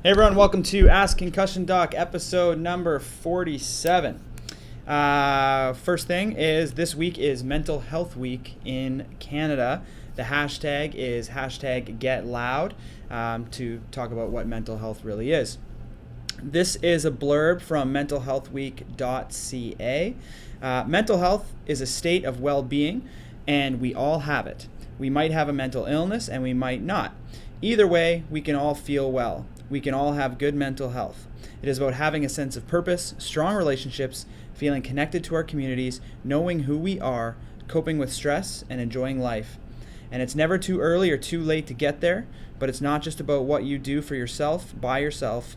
Hey everyone, welcome to Ask Concussion Doc, episode number 47. First thing is this week is Mental Health Week in Canada. The hashtag is #GetLoud to talk about what mental health really is. This is a blurb from mentalhealthweek.ca. Mental health is a state of well-being, and we all have it. We might have a mental illness and we might not. Either way, we can all feel well. We can all have good mental health. It is about having a sense of purpose, strong relationships, feeling connected to our communities, knowing who we are, coping with stress, and enjoying life. And it's never too early or too late to get there, but it's not just about what you do for yourself, by yourself.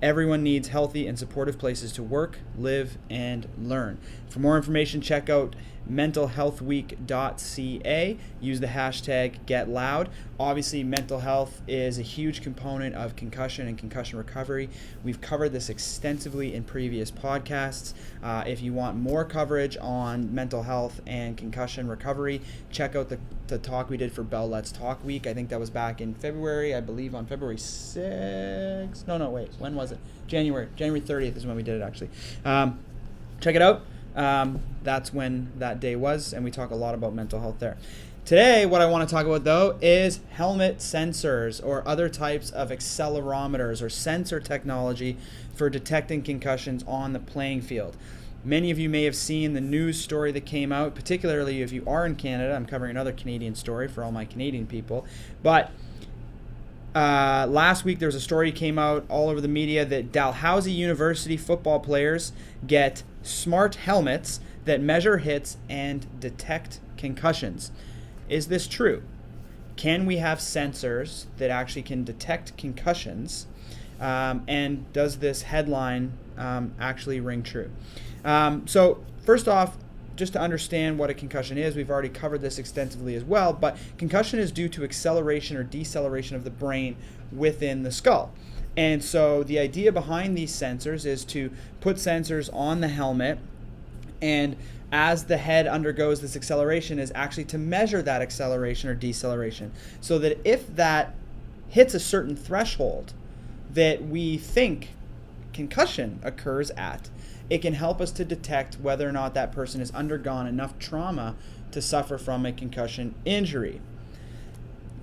Everyone needs healthy and supportive places to work, live, and learn. For more information, check out mentalhealthweek.ca. Use the hashtag #GetLoud. Obviously, mental health is a huge component of concussion and concussion recovery. We've covered this extensively in previous podcasts. If you want more coverage on mental health and concussion recovery, check out the talk we did for Bell Let's Talk Week. I think that was back in February, I believe on February 6th. No, wait. When was it? January 30th is when we did it, actually. Check it out. That's when that day was, and we talk a lot about mental health there. Today, what I want to talk about, though, is helmet sensors or other types of accelerometers or sensor technology for detecting concussions on the playing field. Many of you may have seen the news story that came out, particularly if you are in Canada. I'm covering another Canadian story for all my Canadian people. But last week there was a story that came out all over the media that Dalhousie University football players get smart helmets that measure hits and detect concussions. Is this true? Can we have sensors that actually can detect concussions? And does this headline actually ring true? So first off, just to understand what a concussion is, we've already covered this extensively as well, but concussion is due to acceleration or deceleration of the brain within the skull. And so the idea behind these sensors is to put sensors on the helmet, and as the head undergoes this acceleration is actually to measure that acceleration or deceleration, so that if that hits a certain threshold that we think concussion occurs at, it can help us to detect whether or not that person has undergone enough trauma to suffer from a concussion injury.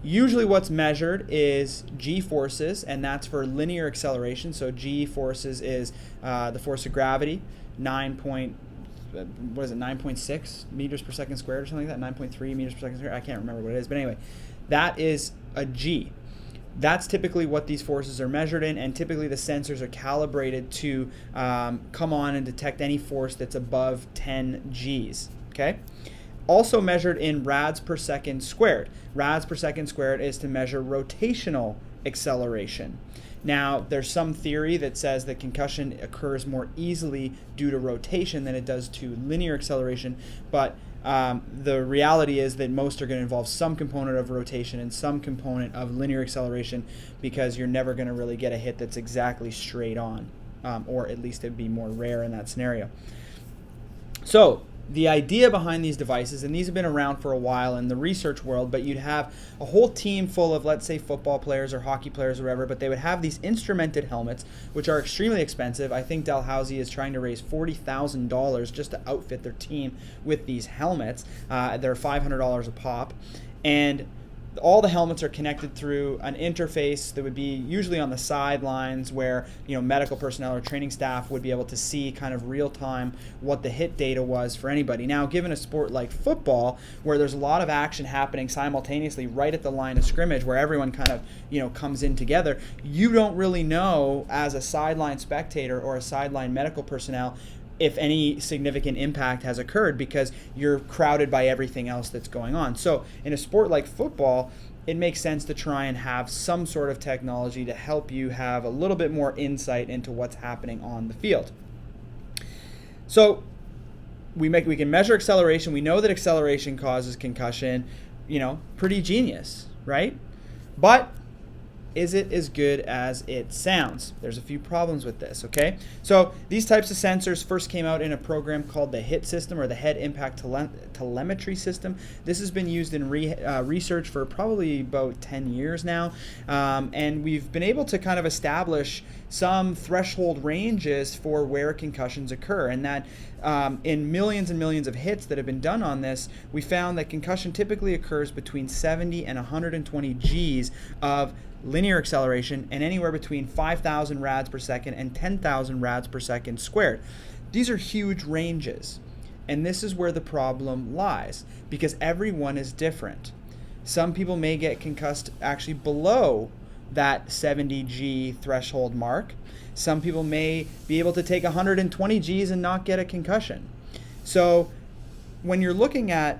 Usually what's measured is G-forces, and that's for linear acceleration. So G-forces is the force of gravity, 9.6 meters per second squared or something like that, 9.3 meters per second squared. I can't remember what it is, but anyway, that is a G. That's typically what these forces are measured in, and typically the sensors are calibrated to come on and detect any force that's above 10 Gs, okay? Also measured in rads per second squared. Rads per second squared is to measure rotational acceleration. Now, there's some theory that says that concussion occurs more easily due to rotation than it does to linear acceleration, but the reality is that most are going to involve some component of rotation and some component of linear acceleration, because you're never going to really get a hit that's exactly straight on, or at least it'd be more rare in that scenario. So the idea behind these devices, and these have been around for a while in the research world, but you'd have a whole team full of, let's say, football players or hockey players or whatever, but they would have these instrumented helmets, which are extremely expensive. I think Dalhousie is trying to raise $40,000 just to outfit their team with these helmets. They're $500 a pop. And all the helmets are connected through an interface that would be usually on the sidelines, where medical personnel or training staff would be able to see kind of real time what the hit data was for anybody. Now, given a sport like football, where there's a lot of action happening simultaneously right at the line of scrimmage, where everyone kind of comes in together, you don't really know as a sideline spectator or a sideline medical personnel if any significant impact has occurred, because you're crowded by everything else that's going on. So in a sport like football, it makes sense to try and have some sort of technology to help you have a little bit more insight into what's happening on the field. So we can measure acceleration. We know that acceleration causes concussion. Pretty genius, right? But is it as good as it sounds? There's a few problems with this, okay? So these types of sensors first came out in a program called the HIT system, or the Head Impact Telemetry System. This has been used in research for probably about 10 years now, and we've been able to kind of establish some threshold ranges for where concussions occur, and that in millions and millions of hits that have been done on this, we found that concussion typically occurs between 70 and 120 Gs of linear acceleration, and anywhere between 5,000 rads per second and 10,000 rads per second squared. These are huge ranges, and this is where the problem lies, because everyone is different. Some people may get concussed actually below that 70 G threshold mark. Some people may be able to take 120 Gs and not get a concussion. So when you're looking at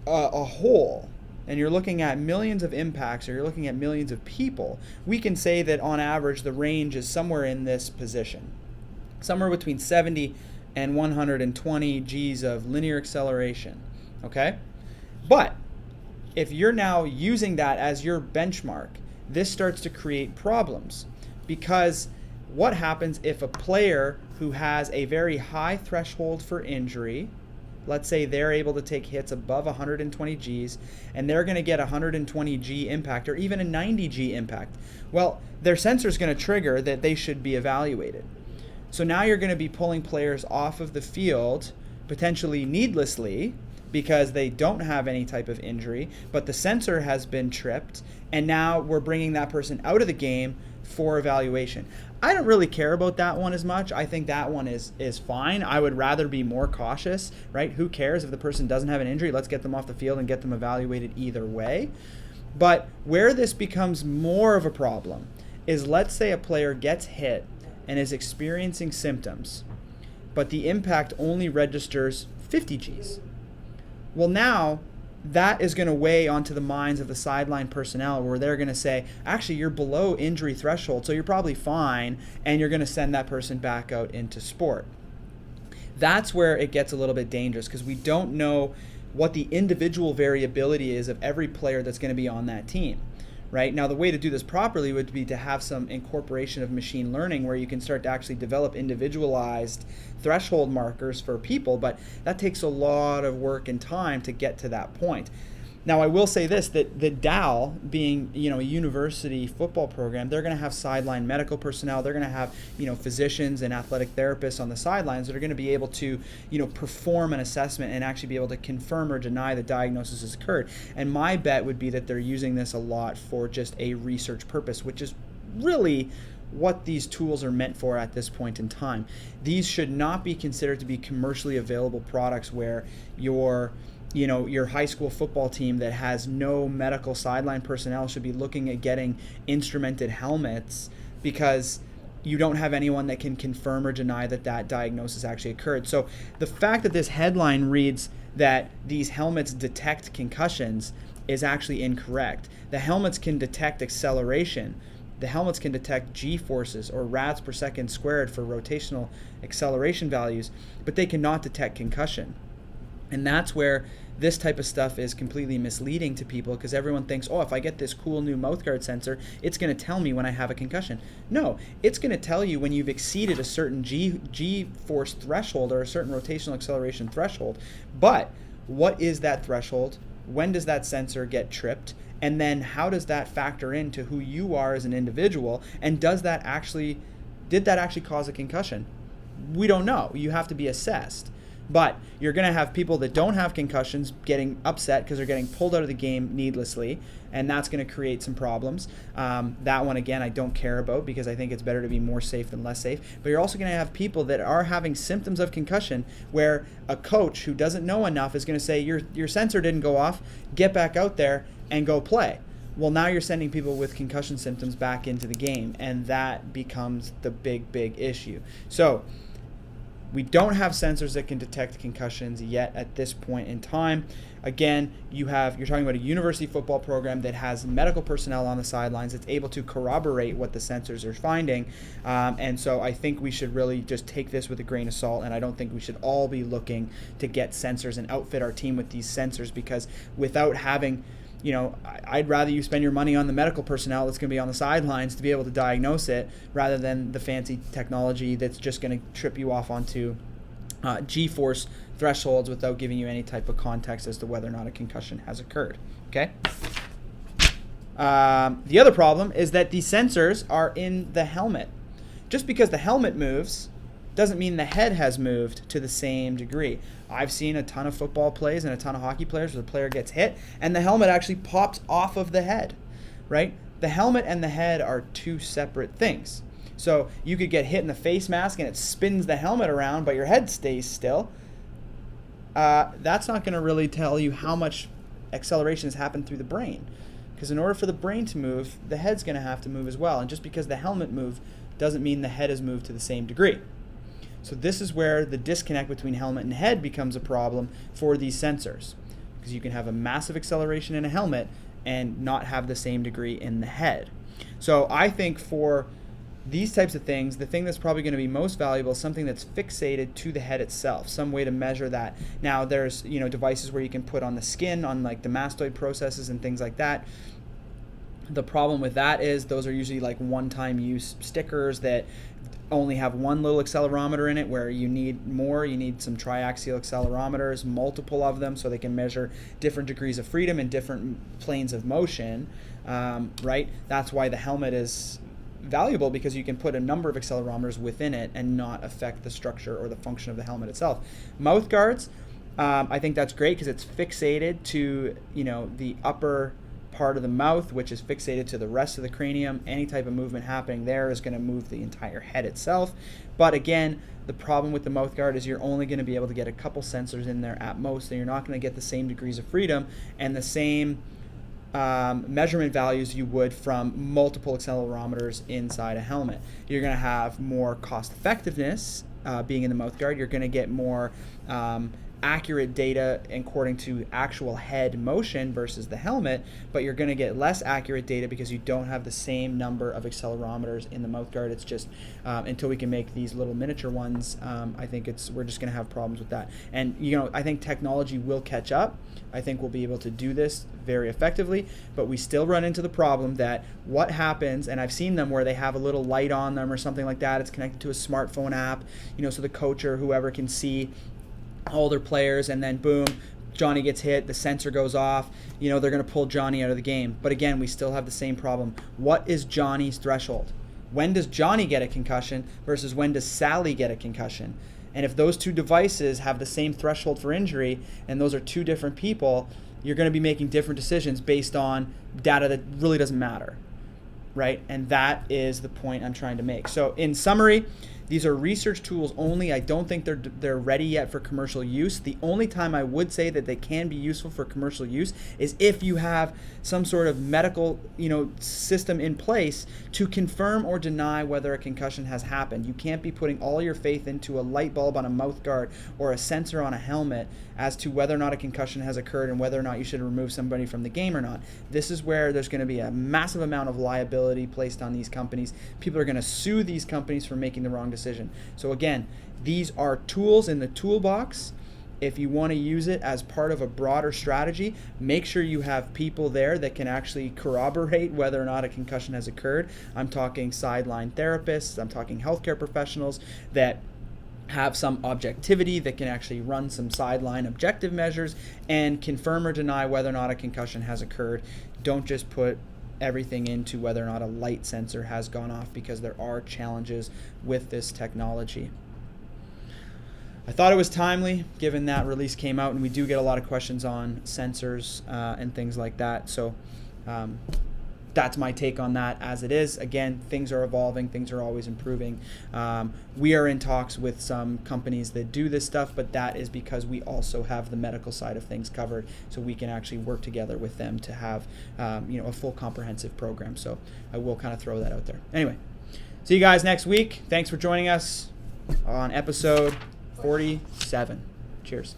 a whole, and you're looking at millions of impacts, or you're looking at millions of people, we can say that on average the range is somewhere in this position. Somewhere between 70 and 120 Gs of linear acceleration, okay? But if you're now using that as your benchmark, this starts to create problems, because what happens if a player who has a very high threshold for injury, let's say they're able to take hits above 120 Gs, and they're going to get a 120 G impact or even a 90 G impact. Well, their sensor is going to trigger that they should be evaluated. So now you're going to be pulling players off of the field, potentially needlessly, because they don't have any type of injury, but the sensor has been tripped, and now we're bringing that person out of the game for evaluation. I don't really care about that one as much. I think that one is fine. I would rather be more cautious, right? Who cares if the person doesn't have an injury? Let's get them off the field and get them evaluated either way. But where this becomes more of a problem is, let's say a player gets hit and is experiencing symptoms, but the impact only registers 50 Gs. Well, now that is going to weigh onto the minds of the sideline personnel, where they're going to say, actually, you're below injury threshold, so you're probably fine, and you're going to send that person back out into sport. That's where it gets a little bit dangerous, because we don't know what the individual variability is of every player that's going to be on that team. Right? Now, the way to do this properly would be to have some incorporation of machine learning, where you can start to actually develop individualized threshold markers for people, but that takes a lot of work and time to get to that point. Now, I will say this, that the Dal, being a university football program, they're going to have sideline medical personnel. They're going to have physicians and athletic therapists on the sidelines that are going to be able to perform an assessment and actually be able to confirm or deny the diagnosis has occurred. And my bet would be that they're using this a lot for just a research purpose, which is really what these tools are meant for at this point in time. These should not be considered to be commercially available products where your high school football team that has no medical sideline personnel should be looking at getting instrumented helmets, because you don't have anyone that can confirm or deny that diagnosis actually occurred. So the fact that this headline reads that these helmets detect concussions is actually incorrect. The helmets can detect acceleration. The helmets can detect G-forces, or rads per second squared for rotational acceleration values, but they cannot detect concussion. And that's where this type of stuff is completely misleading to people, because everyone thinks, oh, if I get this cool new Mouthguard sensor, it's going to tell me when I have a concussion. No, it's going to tell you when you've exceeded a certain G-force threshold or a certain rotational acceleration threshold. But what is that threshold? When does that sensor get tripped? And then how does that factor into who you are as an individual? And did that actually cause a concussion? We don't know. You have to be assessed. But you're going to have people that don't have concussions getting upset because they're getting pulled out of the game needlessly, and that's going to create some problems. That one, again, I don't care about, because I think it's better to be more safe than less safe. But you're also going to have people that are having symptoms of concussion, where a coach who doesn't know enough is going to say, your sensor didn't go off, get back out there and go play. Well, now you're sending people with concussion symptoms back into the game, and that becomes the big issue. So we don't have sensors that can detect concussions yet at this point in time. Again, you're talking about a university football program that has medical personnel on the sidelines that's able to corroborate what the sensors are finding. And so I think we should really just take this with a grain of salt, and I don't think we should all be looking to get sensors and outfit our team with these sensors, because without having I'd rather you spend your money on the medical personnel that's going to be on the sidelines to be able to diagnose it, rather than the fancy technology that's just going to trip you off onto G-force thresholds without giving you any type of context as to whether or not a concussion has occurred. Okay. The other problem is that these sensors are in the helmet. Just because the helmet moves doesn't mean the head has moved to the same degree. I've seen a ton of football plays and a ton of hockey players where the player gets hit and the helmet actually pops off of the head, right? The helmet and the head are two separate things. So you could get hit in the face mask and it spins the helmet around, but your head stays still. That's not going to really tell you how much acceleration has happened through the brain. Because in order for the brain to move, the head's going to have to move as well. And just because the helmet moved doesn't mean the head has moved to the same degree. So this is where the disconnect between helmet and head becomes a problem for these sensors. Because you can have a massive acceleration in a helmet and not have the same degree in the head. So I think for these types of things, the thing that's probably going to be most valuable is something that's fixated to the head itself, some way to measure that. Now there's devices where you can put on the skin, on like the mastoid processes and things like that. The problem with that is those are usually like one-time use stickers that only have one little accelerometer in it, where you need more. You need some triaxial accelerometers, multiple of them, so they can measure different degrees of freedom and different planes of motion, right? That's why the helmet is valuable, because you can put a number of accelerometers within it and not affect the structure or the function of the helmet itself. Mouth guards, I think that's great because it's fixated to the upper part of the mouth, which is fixated to the rest of the cranium. Any type of movement happening there is going to move the entire head itself. But again, the problem with the mouth guard is you're only going to be able to get a couple sensors in there at most, so you're not going to get the same degrees of freedom and the same measurement values you would from multiple accelerometers inside a helmet. You're going to have more cost effectiveness being in the mouth guard. You're going to get more accurate data according to actual head motion versus the helmet, but you're going to get less accurate data because you don't have the same number of accelerometers in the mouth guard. It's just until we can make these little miniature ones, I think we're just going to have problems with that. And I think technology will catch up. I think we'll be able to do this very effectively, but we still run into the problem that what happens, and I've seen them where they have a little light on them or something like that. It's connected to a smartphone app, so the coach or whoever can see all their players, and then boom, Johnny gets hit, the sensor goes off, they're going to pull Johnny out of the game. But again, we still have the same problem. What is Johnny's threshold? When does Johnny get a concussion versus when does Sally get a concussion? And if those two devices have the same threshold for injury, and those are two different people, you're going to be making different decisions based on data that really doesn't matter, right? And that is the point I'm trying to make. So in summary, these are research tools only. I don't think they're ready yet for commercial use. The only time I would say that they can be useful for commercial use is if you have some sort of medical, system in place to confirm or deny whether a concussion has happened. You can't be putting all your faith into a light bulb on a mouth guard or a sensor on a helmet as to whether or not a concussion has occurred and whether or not you should remove somebody from the game or not. This is where there's going to be a massive amount of liability placed on these companies. People are going to sue these companies for making the wrong decision. So again, these are tools in the toolbox. If you want to use it as part of a broader strategy, make sure you have people there that can actually corroborate whether or not a concussion has occurred. I'm talking sideline therapists, I'm talking healthcare professionals that have some objectivity, that can actually run some sideline objective measures and confirm or deny whether or not a concussion has occurred. Don't just put everything into whether or not a light sensor has gone off, because there are challenges with this technology. I thought it was timely given that release came out, and we do get a lot of questions on sensors and things like that. So that's my take on that as it is. Again, things are evolving, things are always improving. We are in talks with some companies that do this stuff, but that is because we also have the medical side of things covered, so we can actually work together with them to have a full comprehensive program. So I will kind of throw that out there. Anyway, see you guys next week. Thanks for joining us on episode 47. Cheers.